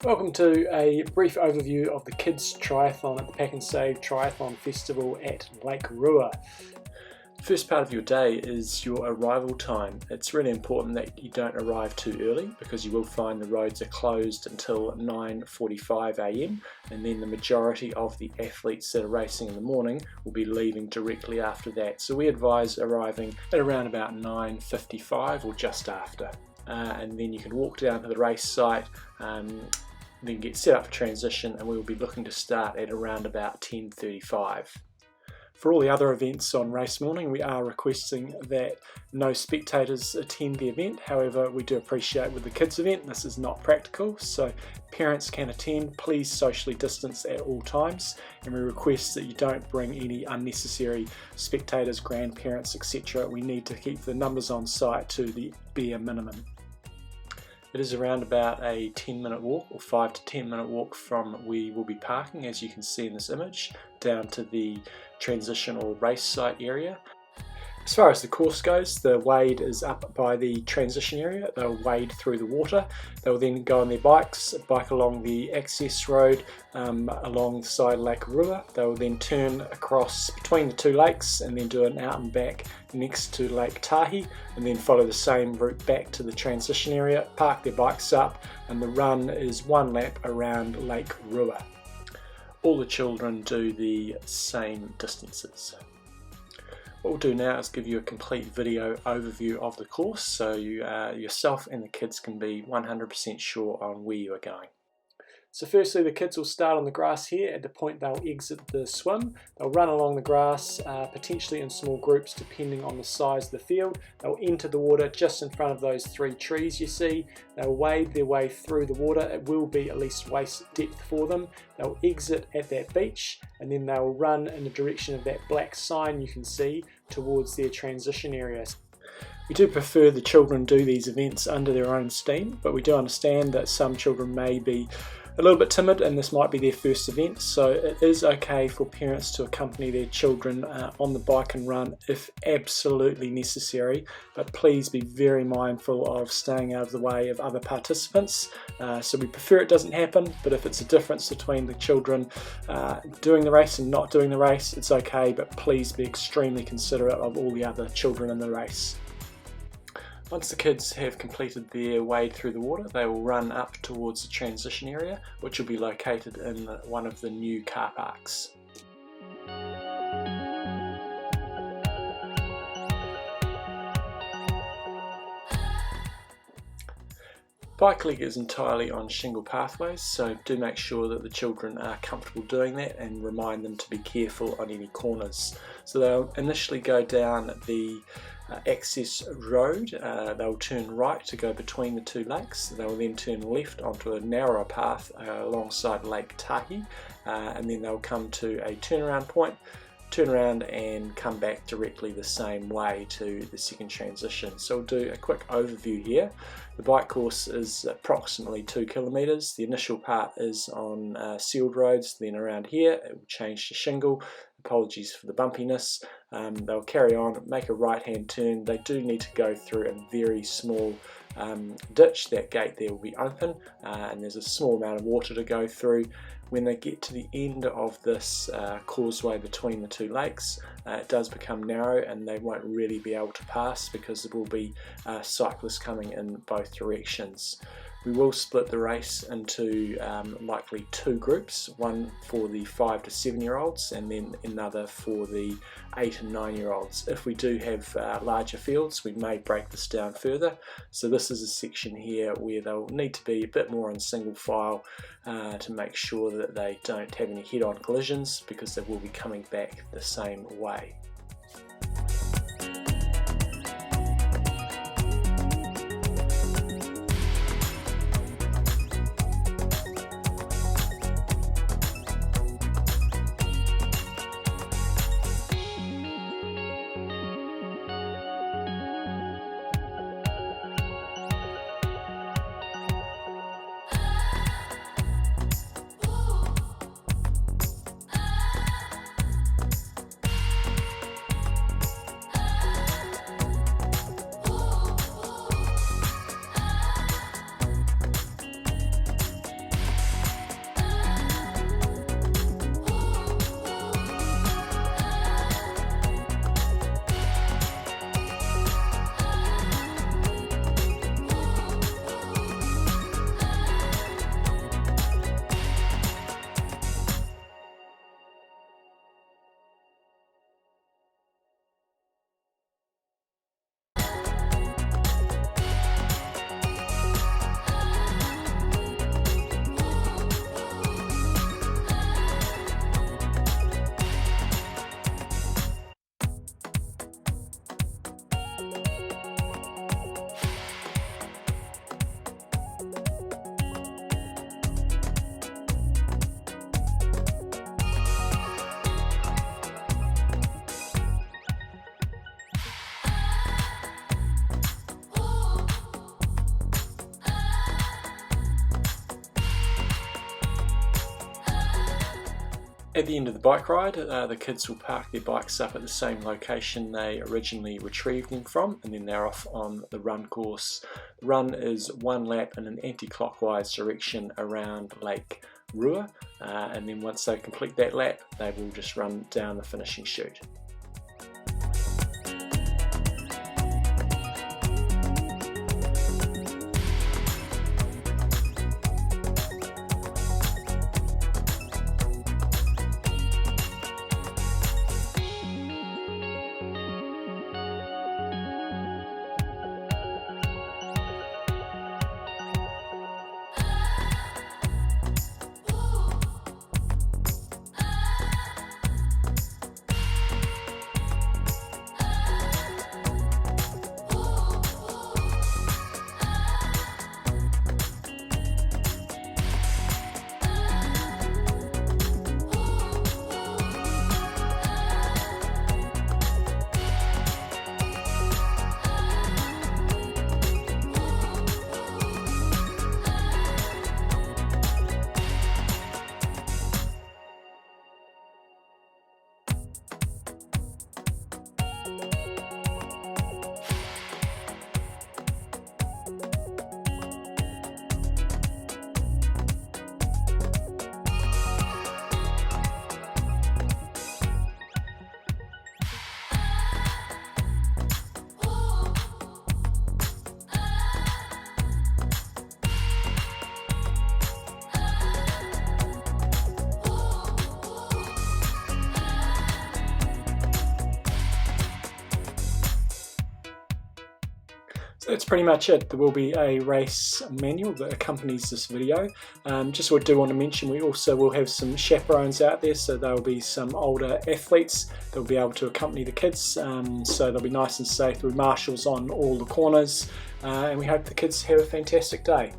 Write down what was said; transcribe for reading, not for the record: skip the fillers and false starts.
Welcome to a brief overview of the Kids Triathlon at the Pak'nSave Triathlon Festival at Lake Rua. The first part of your day is your arrival time. It's really important that you don't arrive too early because you will find the roads are closed until 9:45 a.m. and then the majority of the athletes that are racing in the morning will be leaving directly after that. So we advise arriving at around about 9:55 or just after. And then you can walk down to the race site, then get set up for transition, and we will be looking to start at around about 10:35. For all the other events on race morning, we are requesting that no spectators attend the event. However, we do appreciate with the kids event this is not practical, so parents can attend. Please socially distance at all times, and we request that you don't bring any unnecessary spectators, grandparents, etc. We need to keep the numbers on site to the bare minimum. It is around about a 10-minute walk or 5 to 10-minute walk from where we will be parking, as you can see in this image, down to the transition or race site area. As far as the course goes, the wade is up by the transition area. They'll wade through the water. They'll then go on their bikes, bike along the access road alongside Lake Rua. They'll then turn across between the two lakes and then do an out and back next to Lake Tahi, and then follow the same route back to the transition area, park their bikes up, and the run is one lap around Lake Rua. All the children do the same distances. What we'll do now is give you a complete video overview of the course so you yourself and the kids can be 100% sure on where you are going. So firstly, the kids will start on the grass here at the point they'll exit the swim. They'll run along the grass, potentially in small groups depending on the size of the field. They'll enter the water just in front of those 3 trees you see. They'll wade their way through the water. It will be at least waist depth for them. They'll exit at that beach and then they'll run in the direction of that black sign you can see towards their transition area. We do prefer the children do these events under their own steam, but we do understand that some children may be a little bit timid and this might be their first event, so it is okay for parents to accompany their children on the bike and run if absolutely necessary, but please be very mindful of staying out of the way of other participants. So we prefer it doesn't happen, but if it's a difference between the children doing the race and not doing the race, it's okay, but please be extremely considerate of all the other children in the race. Once the kids have completed their wade through the water, they will run up towards the transition area, which will be located in one of the new car parks. Bike leg is entirely on shingle pathways, so do make sure that the children are comfortable doing that and remind them to be careful on any corners. So they'll initially go down the access road. They'll turn right to go between the 2 lakes. They'll then turn left onto a narrower path alongside Lake Tahi, and then they'll come to a turnaround point, turn around and come back directly the same way to the second transition. So we'll do a quick overview here. The bike course is approximately 2 kilometres. The initial part is on sealed roads, then around here it will change to shingle. Apologies for the bumpiness. They'll carry on, make a right hand turn. They do need to go through a very small ditch. That gate there will be open and there's a small amount of water to go through. When they get to the end of this causeway between the 2 lakes, it does become narrow and they won't really be able to pass because there will be cyclists coming in both directions. We will split the race into likely 2 groups, one for the 5 to 7 year olds and then another for the 8 and 9 year olds. If we do have larger fields, we may break this down further. So this is a section here where they'll need to be a bit more in single file to make sure that they don't have any head-on collisions because they will be coming back the same way. At the end of the bike ride, the kids will park their bikes up at the same location they originally retrieved them from, and then they're off on the run course. The run is 1 lap in an anti-clockwise direction around Lake Rua, and then once they complete that lap, they will just run down the finishing chute. So that's pretty much it. There will be a race manual that accompanies this video. Just what I do want to mention, we also will have some chaperones out there, so there will be some older athletes that will be able to accompany the kids, so they'll be nice and safe with marshals on all the corners, and we hope the kids have a fantastic day.